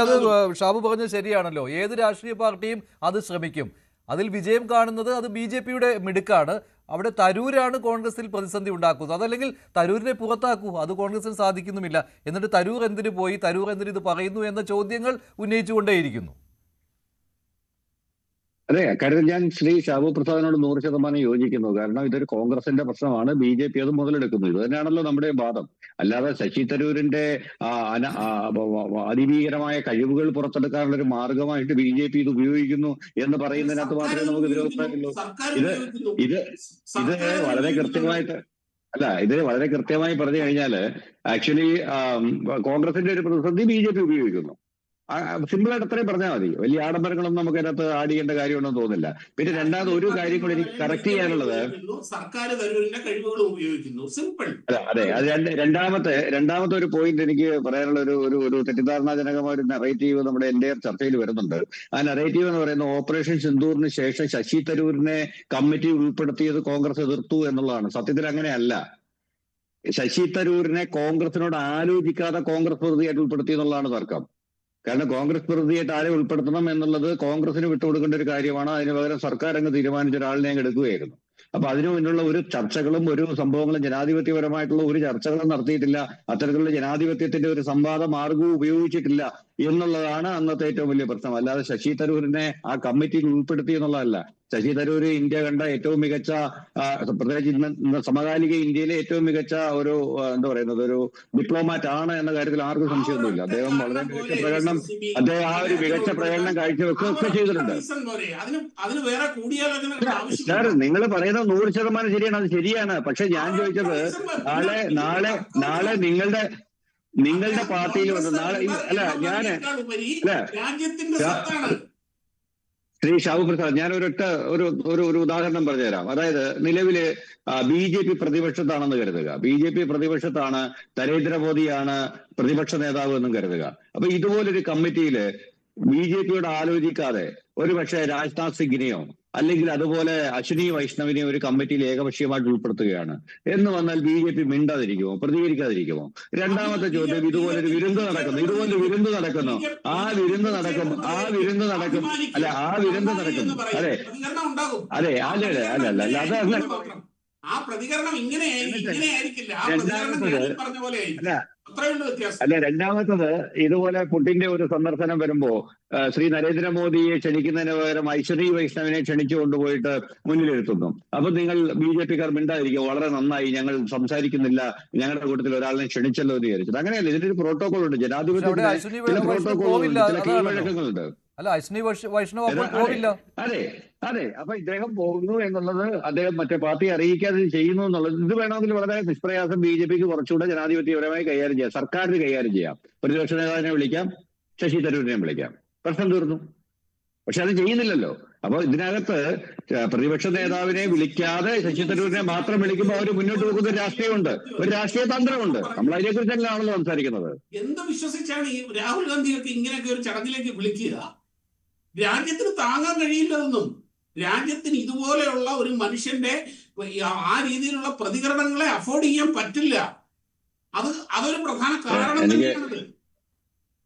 അത് ഷാബു പറഞ്ഞത് ശരിയാണല്ലോ. ഏത് രാഷ്ട്രീയ പാർട്ടിയും അത് ശ്രമിക്കും. അതിൽ വിജയം കാണുന്നത് അത് ബി.ജെ.പിയുടെ മിടുക്കാണ്. അവിടെ തരൂരാണ് കോൺഗ്രസിൽ പ്രതിസന്ധി ഉണ്ടാക്കുന്നത്. അതല്ലെങ്കിൽ തരൂരിനെ പുറത്താക്കൂ, അത് കോൺഗ്രസിന് സാധിക്കുന്നുമില്ല. എന്നിട്ട് തരൂർ എന്തിനു പോയി, തരൂർ എന്തിന് ഇത് പറയുന്നു എന്ന ചോദ്യങ്ങൾ ഉന്നയിച്ചുകൊണ്ടേയിരിക്കുന്നു. അതെ, അക്കാര്യത്തിൽ ഞാൻ ശ്രീ ഷാബു പ്രസാദിനോട് 100% യോജിക്കുന്നു. കാരണം ഇതൊരു കോൺഗ്രസിന്റെ പ്രശ്നമാണ്, ബി.ജെ.പി അത് മുതലെടുക്കുന്നു. ഇത് തന്നെയാണല്ലോ നമ്മുടെ വാദം. അല്ലാതെ ശശി തരൂരിന്റെ അതിഭീകരമായ കഴിവുകൾ പുറത്തെടുക്കാനുള്ള ഒരു മാർഗമായിട്ട് ബി.ജെ.പി ഇത് ഉപയോഗിക്കുന്നു എന്ന് പറയുന്നതിനകത്ത് മാത്രമേ നമുക്ക് വിരോധമുള്ളൂ. ഇത് ഇത് വളരെ കൃത്യമായിട്ട് ഇത് വളരെ കൃത്യമായി പറഞ്ഞു കഴിഞ്ഞാല് ആക്ച്വലി കോൺഗ്രസിന്റെ ഒരു പ്രതിസന്ധി ബി.ജെ.പി ഉപയോഗിക്കുന്നു. സിമ്പിളായിട്ട് അത്രയും പറഞ്ഞാൽ മതി. വലിയ ആഡംബരങ്ങളൊന്നും നമുക്ക് അതിനകത്ത് ആടിയേണ്ട കാര്യമൊന്നും തോന്നില്ല. പിന്നെ രണ്ടാമത് ഒരു കാര്യം കൂടി എനിക്ക് കറക്റ്റ് ചെയ്യാനുള്ളത്, സർക്കാർ തരൂരിന്റെ കഴിവുകൾ ഉപയോഗിക്കുന്നു. സിമ്പിൾ. അതെ, അത് രണ്ടാമത്തെ ഒരു പോയിന്റ് എനിക്ക് പറയാനുള്ള ഒരു തെറ്റിദ്ധാരണാജനകമായ ഒരു നെറേറ്റീവ് നമ്മുടെ എൻ്റെ ചർച്ചയിൽ വരുന്നുണ്ട്. ആ നെറേറ്റീവ് എന്ന് പറയുന്നത് ഓപ്പറേഷൻ സിന്ദൂറിന് ശേഷം ശശി തരൂരിനെ കമ്മിറ്റി ഉൾപ്പെടുത്തിയത് കോൺഗ്രസ് എതിർത്തു എന്നുള്ളതാണ്. സത്യത്തിൽ അങ്ങനെയല്ല. ശശി തരൂരിനെ കോൺഗ്രസിനോട് ആലോചിക്കാതെ കോൺഗ്രസ് പ്രതിയായിട്ട് ഉൾപ്പെടുത്തി എന്നുള്ളതാണ് തർക്കം. കാരണം കോൺഗ്രസ് പ്രതിയായിട്ട് ആരെ ഉൾപ്പെടുത്തണം എന്നുള്ളത് കോൺഗ്രസിന് വിട്ടുകൊടുക്കേണ്ട ഒരു കാര്യമാണ്. അതിന് പകരം സർക്കാർ അങ്ങ് തീരുമാനിച്ച ഒരാളിനെ അങ്ങ് എടുക്കുകയായിരുന്നു. അപ്പൊ അതിനു മുന്നുള്ള ഒരു ചർച്ചകളും ഒരു സംഭവങ്ങളും ജനാധിപത്യപരമായിട്ടുള്ള ഒരു ചർച്ചകളും നടത്തിയിട്ടില്ല. അത്തരത്തിലുള്ള ജനാധിപത്യത്തിന്റെ ഒരു സംവാദ മാർഗവും ഉപയോഗിച്ചിട്ടില്ല എന്നുള്ളതാണ് അന്നത്തെ ഏറ്റവും വലിയ പ്രശ്നം. അല്ലാതെ ശശി തരൂരിനെ ആ കമ്മിറ്റിയിൽ ഉൾപ്പെടുത്തി എന്നുള്ളതല്ല. ശശി തരൂർ ഇന്ത്യ കണ്ട ഏറ്റവും മികച്ച, പ്രത്യേകിച്ച് ഇന്ന് സമകാലിക ഇന്ത്യയിലെ ഏറ്റവും മികച്ച ഒരു ഒരു ഡിപ്ലോമാറ്റ് ആണ് എന്ന കാര്യത്തിൽ ആർക്കും സംശയമൊന്നുമില്ല. അദ്ദേഹം വളരെ മികച്ച പ്രകടനം, അദ്ദേഹം ആ ഒരു മികച്ച പ്രകടനം കാഴ്ചവെക്കുകയൊക്കെ ചെയ്തിട്ടുണ്ട്. സാർ, നിങ്ങൾ പറയുന്നത് 100% ശരിയാണ്, അത് ശരിയാണ്. പക്ഷെ ഞാൻ ചോദിച്ചത് നാളെ നിങ്ങളുടെ പാർട്ടിയിൽ വന്ന് ശ്രീ ഷാബു പ്രസാദ്, ഞാൻ ഒരു ഉദാഹരണം പറഞ്ഞുതരാം. അതായത് നിലവില് ബി.ജെ.പി പ്രതിപക്ഷത്താണെന്ന് കരുതുക. ബി.ജെ.പി പ്രതിപക്ഷത്താണ്, നരേന്ദ്രമോദിയാണ് പ്രതിപക്ഷ നേതാവ് എന്നും കരുതുക. അപ്പൊ ഇതുപോലൊരു കമ്മിറ്റിയില് ബി.ജെ.പിയോട് ആലോചിക്കാതെ ഒരു പക്ഷേ രാജ്നാഥ് സിംഗിനെയോ അല്ലെങ്കിൽ അതുപോലെ അശ്വിനി വൈഷ്ണവിനെയോ ഒരു കമ്മിറ്റിയിൽ ഏകപക്ഷീയമായിട്ട് ഉൾപ്പെടുത്തുകയാണ് എന്ന് വന്നാൽ ബി.ജെ.പി മിണ്ടാതിരിക്കുമോ, പ്രതികരിക്കാതിരിക്കുമോ? രണ്ടാമത്തെ ചോദ്യം, ഇതുപോലൊരു വിരുന്ന് നടക്കുന്നു. ആ വിരുന്ന് നടക്കും. ആ പ്രതികരണം രണ്ടാമത്തത്, ഇതുപോലെ പുടിന്റെ ഒരു സന്ദർശനം വരുമ്പോ ശ്രീ നരേന്ദ്രമോദിയെ ക്ഷണിക്കുന്നതിന് പകരം ഐശ്വരി വൈഷ്ണവിനെ ക്ഷണിച്ചു കൊണ്ടുപോയിട്ട് മുന്നിലിരുത്തുന്നു. അപ്പൊ നിങ്ങൾ ബി.ജെ.പിക്കാർ മിണ്ടാതിരിക്കും, വളരെ നന്നായി, ഞങ്ങൾ സംസാരിക്കുന്നില്ല, ഞങ്ങളുടെ കൂട്ടത്തിൽ ഒരാളിനെ ക്ഷണിച്ചല്ലോ എന്ന് വിചാരിച്ചത്. അങ്ങനെയല്ല, ഇതിന്റെ ഒരു പ്രോട്ടോകോൾ ഉണ്ട്. ജനാധിപത്യത്തിന് ചില പ്രോട്ടോകോളുണ്ട്, ചില കീഴ്വഴക്കങ്ങളുണ്ട്. അതെ. അപ്പൊ ഇദ്ദേഹം പോകുന്നു എന്നുള്ളത് അദ്ദേഹം മറ്റേ പാർട്ടി അറിയിക്കാതെ ചെയ്യുന്നു എന്നുള്ളത്, ഇത് വേണമെങ്കിൽ വളരെ നിഷ്പ്രയാസം ബി.ജെ.പിക്ക് കുറച്ചുകൂടെ ജനാധിപത്യപരമായി കൈകാര്യം ചെയ്യാം, സർക്കാരിന് കൈകാര്യം ചെയ്യാം. പ്രതിപക്ഷ നേതാവിനെ വിളിക്കാം, ശശി തരൂരിനെ വിളിക്കാം, പ്രശ്നം തീർന്നു. പക്ഷെ അത് ചെയ്യുന്നില്ലല്ലോ. അപ്പൊ ഇതിനകത്ത് പ്രതിപക്ഷ നേതാവിനെ വിളിക്കാതെ ശശി തരൂരിനെ മാത്രം വിളിക്കുമ്പോൾ അവർ മുന്നോട്ട് പോകുന്ന രാഷ്ട്രീയമുണ്ട്, ഒരു രാഷ്ട്രീയ തന്ത്രമുണ്ട്. നമ്മൾ അതിനെക്കുറിച്ച് തന്നെയാണല്ലോ സംസാരിക്കുന്നത്. എന്ത് വിശ്വസിച്ചാണ് ഈ രാഹുൽ ഗാന്ധിയൊക്കെ ഇങ്ങനെയൊക്കെ ഒരു ചടങ്ങിലേക്ക് വിളിക്കുക? രാജ്യത്തിന് താങ്ങാൻ കഴിയില്ലതൊന്നും. രാജ്യത്തിന് ഇതുപോലെയുള്ള ഒരു മനുഷ്യന്റെ ആ രീതിയിലുള്ള പ്രതികരണങ്ങളെ അഫോർഡ് ചെയ്യാൻ പറ്റില്ല. അതൊരു പ്രധാന കാരണം തന്നെയാണത്.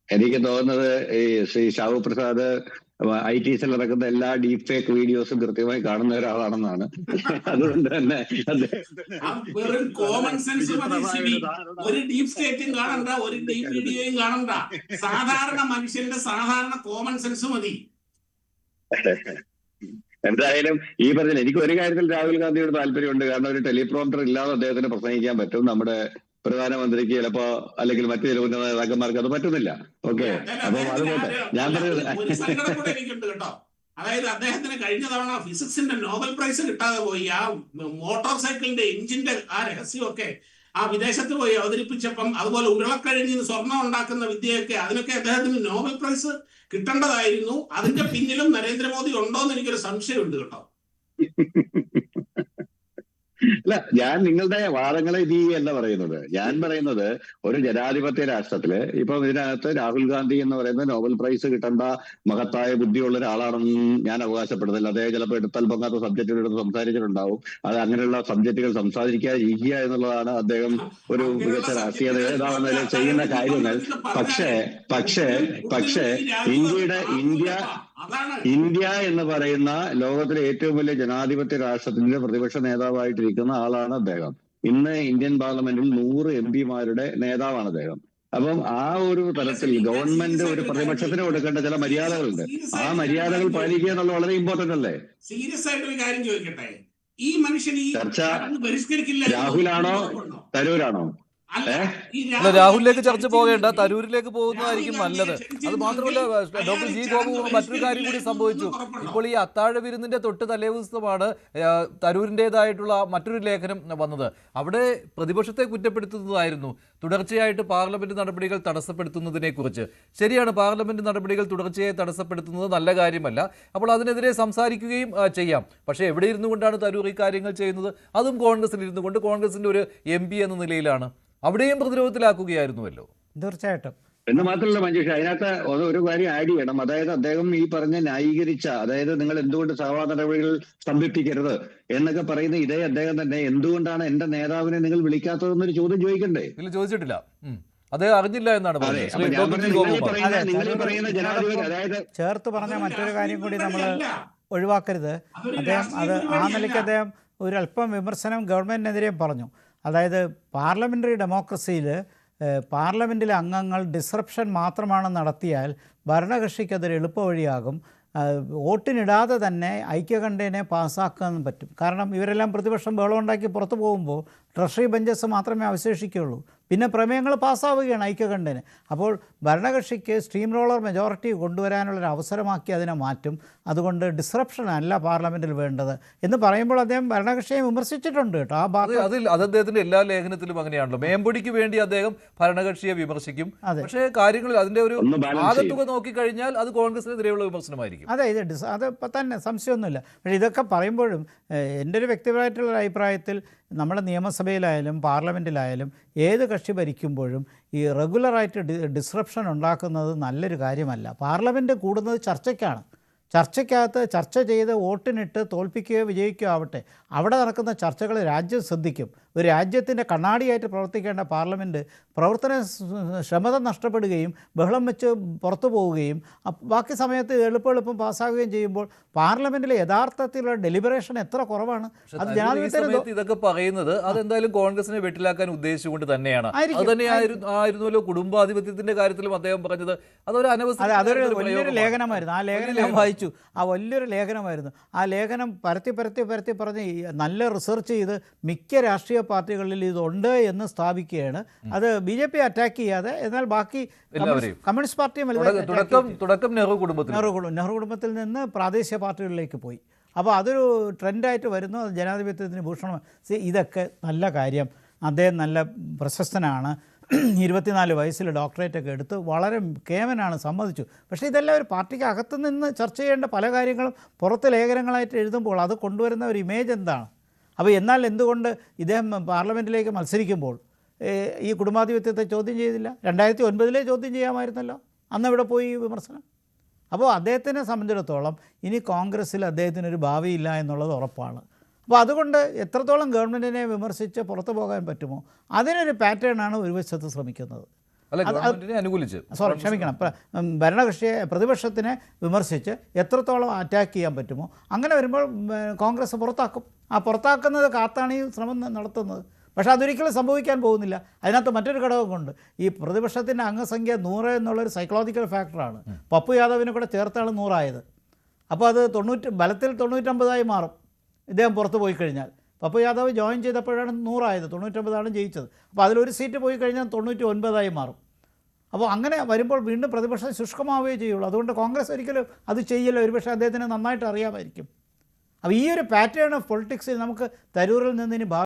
എനിക്ക് തോന്നുന്നത് ഈ ശ്രീ ഷാബു പ്രസാദ് ITസിൽ നടക്കുന്ന എല്ലാ ഡീപ് ഫേക്ക് വീഡിയോസും കൃത്യമായി കാണുന്ന ഒരാളാണെന്നാണ്. അതുകൊണ്ട് തന്നെ വെറും കോമൺ സെൻസ് മതി. ഒരു ഡീപ് സ്റ്റേറ്റും കാണണ്ട, ഒരു ഡീപ് വീഡിയോയും കാണണ്ട. സാധാരണ മനുഷ്യന്റെ സാധാരണ കോമൺ സെൻസ് മതി. എന്തായാലും ഈ പറഞ്ഞ എനിക്ക് ഒരു കാര്യത്തിൽ രാഹുൽ ഗാന്ധിയോട് താല്പര്യമുണ്ട്. കാരണം ഒരു ടെലിപ്രോംപ്റ്റർ ഇല്ലാതെ അദ്ദേഹത്തിന് പ്രസംഗിക്കാൻ പറ്റും. നമ്മുടെ പ്രധാനമന്ത്രിക്ക് ചിലപ്പോ അല്ലെങ്കിൽ മറ്റു ചില ഉന്നത നേതാക്കന്മാർക്ക് അത് പറ്റുന്നില്ല. ഓക്കെ, അപ്പൊ അതുകൊണ്ട് ഞാൻ എനിക്കുണ്ട് കേട്ടോ. അതായത് അദ്ദേഹത്തിന് കഴിഞ്ഞ തവണ ഫിസിക്സിന്റെ നോബൽ പ്രൈസ് കിട്ടാതെ പോയി. ആ മോട്ടോർ സൈക്കിളിന്റെ എഞ്ചിന്റെ ആ രഹസ്യമൊക്കെ ആ വിദേശത്ത് പോയി അവതരിപ്പിച്ചപ്പം, അതുപോലെ ഉരുളക്കിഴങ്ങിൽ സ്വർണം ഉണ്ടാക്കുന്ന വിദ്യയൊക്കെ, അതിനൊക്കെ അദ്ദേഹത്തിന് നോബൽ പ്രൈസ് കിട്ടേണ്ടതായിരുന്നു. അതിന്റെ പിന്നിലും നരേന്ദ്രമോദി ഉണ്ടോ എന്ന് എനിക്കൊരു സംശയമുണ്ട് കേട്ടോ. അല്ല, ഞാൻ നിങ്ങളുടെ വാദങ്ങളെ അല്ല പറയുന്നത്. ഞാൻ പറയുന്നത് ഒരു ജനാധിപത്യ രാഷ്ട്രത്തില് ഇപ്പൊ ഇതിനകത്ത് രാഹുൽ ഗാന്ധി എന്ന് പറയുന്ന നോബൽ പ്രൈസ് കിട്ടേണ്ട മഹത്തായ ബുദ്ധിയുള്ള ഒരാളാണെന്ന് ഞാൻ അവകാശപ്പെടുന്നില്ല. അദ്ദേഹം ചിലപ്പോൾ എടുത്താൽ പൊങ്ങാത്ത സബ്ജക്റ്റുകൾ എടുത്ത് സംസാരിച്ചിട്ടുണ്ടാവും. അത് അങ്ങനെയുള്ള സബ്ജക്റ്റുകൾ സംസാരിക്കാതിരിക്കുക എന്നുള്ളതാണ് അദ്ദേഹം ഒരു മികച്ച രാഷ്ട്രീയ നേതാവെന്നതിൽ ചെയ്യുന്ന കാര്യങ്ങൾ. പക്ഷേ പക്ഷേ പക്ഷേ ഇന്ത്യ എന്ന് പറയുന്ന ലോകത്തിലെ ഏറ്റവും വലിയ ജനാധിപത്യ രാഷ്ട്രത്തിന്റെ പ്രതിപക്ഷ നേതാവായിട്ടിരിക്കുന്ന ആളാണ് അദ്ദേഹം. ഇന്ന് ഇന്ത്യൻ പാർലമെന്റിൽ 100 MP-മാരുടെ നേതാവാണ് അദ്ദേഹം. അപ്പം ആ ഒരു തലത്തിൽ ഗവൺമെന്റ് ഒരു പ്രതിപക്ഷത്തിന് കൊടുക്കേണ്ട ചില മര്യാദകളുണ്ട്. ആ മര്യാദകൾ പാലിക്കുക എന്നുള്ളത് വളരെ ഇമ്പോർട്ടന്റ് അല്ലേ? സീരിയസ് ആയിട്ട് ഒരു കാര്യം ചോദിക്കട്ടെ, ഈ മനുഷ്യൻ ഈ ചർച്ച പരിഷ്കരിക്കില്ല. രാഹുലാണോ തരൂരാണോ? അല്ല, രാഹുലിലേക്ക് ചർച്ച പോകേണ്ട, തരൂരിലേക്ക് പോകുന്നതായിരിക്കും നല്ലത്. അത് മാത്രമല്ല, ഡോക്ടർ ജി ഗോപു, മറ്റൊരു കാര്യം കൂടി സംഭവിച്ചു. ഇപ്പോൾ ഈ അത്താഴ വിരുന്നിന്റെ തൊട്ട് തലേദിവസമാണ് തരൂരിൻ്റെതായിട്ടുള്ള മറ്റൊരു ലേഖനം വന്നത്. അവിടെ പ്രതിപക്ഷത്തെ കുറ്റപ്പെടുത്തുന്നതായിരുന്നു, തുടർച്ചയായിട്ട് പാർലമെന്റ് നടപടികൾ തടസ്സപ്പെടുത്തുന്നതിനെ കുറിച്ച്. ശരിയാണ്, പാർലമെന്റ് നടപടികൾ തുടർച്ചയായി തടസ്സപ്പെടുത്തുന്നത് നല്ല കാര്യമല്ല. അപ്പോൾ അതിനെതിരെ സംസാരിക്കുകയും ചെയ്യാം. പക്ഷേ എവിടെ ഇരുന്നു കൊണ്ടാണ് തരൂർ ഈ കാര്യങ്ങൾ ചെയ്യുന്നത്? അതും കോൺഗ്രസിൽ ഇരുന്നു കൊണ്ട്, കോൺഗ്രസിന്റെ ഒരു MP എന്ന നിലയിലാണ്. അവിടെയും പ്രതിരോധത്തിലാക്കുകയായിരുന്നുവല്ലോ. തീർച്ചയായിട്ടും. എന്ന് മാത്രമല്ല മഞ്ജുഷ, അതിനകത്ത് ഒരു കാര്യം ആഡ് ചെയ്യണം. അതായത് അദ്ദേഹം ഈ പറഞ്ഞ ന്യായീകരിച്ച, അതായത് നിങ്ങൾ എന്തുകൊണ്ട് സഭാ നടപടികൾ സ്തംഭിപ്പിക്കരുത് എന്നൊക്കെ പറയുന്ന ഇതേ അദ്ദേഹം തന്നെ എന്തുകൊണ്ടാണ് എന്റെ നേതാവിനെ നിങ്ങൾ വിളിക്കാത്തതെന്നൊരു ചോദ്യം ചോദിക്കണ്ടേ? ഇല്ല, ചോദിച്ചിട്ടില്ല. അദ്ദേഹം അറിഞ്ഞില്ല എന്നാണ് ചേർത്ത് പറഞ്ഞ മറ്റൊരു കാര്യം കൂടി നമ്മൾ ഒഴിവാക്കരുത്. അദ്ദേഹം അത് ആ നിലയ്ക്ക് അദ്ദേഹം ഒരു അല്പം വിമർശനം ഗവൺമെന്റിനെതിരെ പറഞ്ഞു. അതായത് പാർലമെൻ്ററി ഡെമോക്രസിയിൽ പാർലമെൻറ്റിലെ അംഗങ്ങൾ ഡിസ്റപ്ഷൻ മാത്രമാണ് നടത്തിയാൽ ഭരണകക്ഷിക്ക് അതൊരു എളുപ്പ വഴിയാകും. വോട്ടിനിടാതെ തന്നെ ഐക്യകണ്ഠേനെ പാസ്സാക്കാൻ പറ്റും. കാരണം ഇവരെല്ലാം പ്രതിപക്ഷം ബഹളമുണ്ടാക്കി പുറത്തു പോകുമ്പോൾ ട്രഷറി ബെഞ്ചസ് മാത്രമേ അവശേഷിക്കുകയുള്ളൂ. പിന്നെ പ്രമേയങ്ങൾ പാസ്സാവുകയാണ് ഐക്യകണ്ഠേന്. അപ്പോൾ ഭരണകക്ഷിക്ക് സ്റ്റീം റോളർ മെജോറിറ്റി കൊണ്ടുവരാനുള്ളൊരു അവസരമാക്കി അതിനെ മാറ്റും. അതുകൊണ്ട് ഡിസ്റപ്ഷൻ അല്ല പാർലമെൻറ്റിൽ വേണ്ടത് എന്ന് പറയുമ്പോൾ അദ്ദേഹം ഭരണകക്ഷിയെ വിമർശിച്ചിട്ടുണ്ട് കേട്ടോ. ആ ഭാഗത്ത് അത് അദ്ദേഹത്തിന്റെ എല്ലാ ലേഖനത്തിലും അങ്ങനെയാണല്ലോ. മേമ്പൊടിക്ക് വേണ്ടി അദ്ദേഹം ഭരണകക്ഷിയെ വിമർശിക്കും. പക്ഷേ കാര്യങ്ങളിൽ അതിന്റെ ഒരു ആകത്തുക നോക്കിക്കഴിഞ്ഞാൽ അത് കോൺഗ്രസിനെതിരെയുള്ള വിമർശനമായിരിക്കും. അതെ, അത് തന്നെ സംശയമൊന്നുമില്ല. പക്ഷേ ഇതൊക്കെ പറയുമ്പോഴും എൻ്റെ ഒരു വ്യക്തിപരമായിട്ടുള്ള അഭിപ്രായത്തിൽ നമ്മുടെ നിയമസഭയിലായാലും പാർലമെൻറ്റിലായാലും ഏത് കക്ഷി ഭരിക്കുമ്പോഴും ഈ റെഗുലറായിട്ട് ഡിസ്റപ്ഷൻ ഉണ്ടാക്കുന്നത് നല്ലൊരു കാര്യമല്ല. പാർലമെൻറ്റ് കൂടുന്നത് ചർച്ചയ്ക്കാണ്. ചർച്ചയ്ക്കകത്ത് ചർച്ച ചെയ്ത് വോട്ടിനിട്ട് തോൽപ്പിക്കുകയോ വിജയിക്കുകയോ ആവട്ടെ, അവിടെ നടക്കുന്ന ചർച്ചകൾ രാജ്യം ശ്രദ്ധിക്കും. ഒരു രാജ്യത്തിൻ്റെ കണ്ണാടിയായിട്ട് പ്രവർത്തിക്കേണ്ട പാർലമെൻറ്റ് പ്രവർത്തന ക്ഷമത നഷ്ടപ്പെടുകയും ബഹളം വെച്ച് പുറത്തു പോവുകയും ബാക്കി സമയത്ത് എളുപ്പം പാസ്സാകുകയും ചെയ്യുമ്പോൾ പാർലമെൻറ്റിലെ യഥാർത്ഥത്തിലുള്ള ഡെലിബറേഷൻ എത്ര കുറവാണ്. അത് ജനാധിപത്യത്തിൽ ഇതൊക്കെ പറയുന്നത് അതെന്തായാലും കോൺഗ്രസിനെ വെട്ടിലാക്കാൻ ഉദ്ദേശിച്ചുകൊണ്ട് തന്നെയാണ്. അത് തന്നെയായിരുന്നല്ലോ കുടുംബാധിപത്യത്തിന്റെ കാര്യത്തിലും അദ്ദേഹം പറഞ്ഞത്. അതൊരു വലിയൊരു ലേഖനമായിരുന്നു. ആ ലേഖനം ഞാൻ വായിച്ചു. ആ വലിയൊരു ലേഖനമായിരുന്നു. ആ ലേഖനം പരത്തി പറഞ്ഞ് നല്ല റിസർച്ച് ചെയ്ത് മിക്ക രാഷ്ട്രീയ പാർട്ടികളിൽ ഇതുണ്ട് എന്ന് സ്ഥാപിക്കുകയാണ്. അത് BJP അറ്റാക്ക് ചെയ്യാതെ, എന്നാൽ ബാക്കി കമ്മ്യൂണിസ്റ്റ് പാർട്ടിയും തുടക്കം നെഹ്റു കുടുംബത്തിൽ നിന്ന് പ്രാദേശിക പാർട്ടികളിലേക്ക് പോയി. അപ്പോൾ അതൊരു ട്രെൻഡായിട്ട് വരുന്നു. അത് ജനാധിപത്യത്തിന് ഭൂഷണം. ഇതൊക്കെ നല്ല കാര്യം. അദ്ദേഹം നല്ല പ്രശസ്തനാണ്. 24 വയസ്സിൽ ഡോക്ടറേറ്റൊക്കെ എടുത്ത് വളരെ കേമനാണ്, സമ്മതിച്ചു. പക്ഷേ ഇതെല്ലാം ഒരു പാർട്ടിക്ക് അകത്ത് നിന്ന് ചർച്ച ചെയ്യേണ്ട പല കാര്യങ്ങളും പുറത്ത് ലേഖനങ്ങളായിട്ട് എഴുതുമ്പോൾ അത് കൊണ്ടുവരുന്ന ഒരു ഇമേജ് എന്താണ്? അപ്പോൾ എന്നാൽ എന്തുകൊണ്ട് ഇദ്ദേഹം പാർലമെൻറ്റിലേക്ക് മത്സരിക്കുമ്പോൾ ഈ കുടുംബാധിപത്യത്തെ ചോദ്യം ചെയ്തില്ല? 2009 ചോദ്യം ചെയ്യാമായിരുന്നല്ലോ. അന്ന് ഇവിടെ പോയി വിമർശനം. അപ്പോൾ അദ്ദേഹത്തിനെ സംബന്ധിച്ചിടത്തോളം ഇനി കോൺഗ്രസ്സിൽ അദ്ദേഹത്തിനൊരു ഭാവിയില്ല എന്നുള്ളത് ഉറപ്പാണ്. അപ്പോൾ അതുകൊണ്ട് എത്രത്തോളം ഗവൺമെൻറ്റിനെ വിമർശിച്ച് പുറത്തു പോകാൻ പറ്റുമോ അതിനൊരു പാറ്റേണാണ് ഒരു വശത്ത് ശ്രമിക്കുന്നത്. ക്ഷമിക്കണം, ഭരണകക്ഷിയെ പ്രതിപക്ഷത്തിനെ വിമർശിച്ച് എത്രത്തോളം അറ്റാക്ക് ചെയ്യാൻ പറ്റുമോ അങ്ങനെ വരുമ്പോൾ കോൺഗ്രസ് പുറത്താക്കും. ആ പുറത്താക്കുന്നത് കാത്താണ് ഈ ശ്രമം നടത്തുന്നത്. പക്ഷേ അതൊരിക്കലും സംഭവിക്കാൻ പോകുന്നില്ല. അതിനകത്ത് മറ്റൊരു ഘടകമുണ്ട്. ഈ പ്രതിപക്ഷത്തിൻ്റെ അംഗസംഖ്യ 100 എന്നുള്ളൊരു സൈക്കോളജിക്കൽ ഫാക്ടറാണ്. പപ്പു യാദവിനെ കൂടെ ചേർത്താണ് 100 ആയത്. അപ്പോൾ അത് ബലത്തിൽ 99 മാറും ഇദ്ദേഹം പുറത്ത് പോയി കഴിഞ്ഞാൽ. പപ്പു യാദവ് ജോയിൻ ചെയ്തപ്പോഴാണ് 100 ആയത്, 99 ജയിച്ചത്. അപ്പോൾ അതിലൊരു സീറ്റ് പോയി കഴിഞ്ഞാൽ 99 മാറും. അപ്പോൾ അങ്ങനെ വരുമ്പോൾ വീണ്ടും പ്രതിപക്ഷം ശുഷ്കമാവുകയേ ചെയ്യുള്ളൂ. അതുകൊണ്ട് കോൺഗ്രസ് ഒരിക്കലും അത് ചെയ്യില്ല. ഒരുപക്ഷെ അദ്ദേഹത്തിന് നന്നായിട്ട് അറിയാമായിരിക്കും. അപ്പോൾ ഈ ഒരു പാറ്റേൺ ഓഫ് പൊളിറ്റിക്സിൽ നമുക്ക് തരൂരിൽ നിന്ന് ഇനി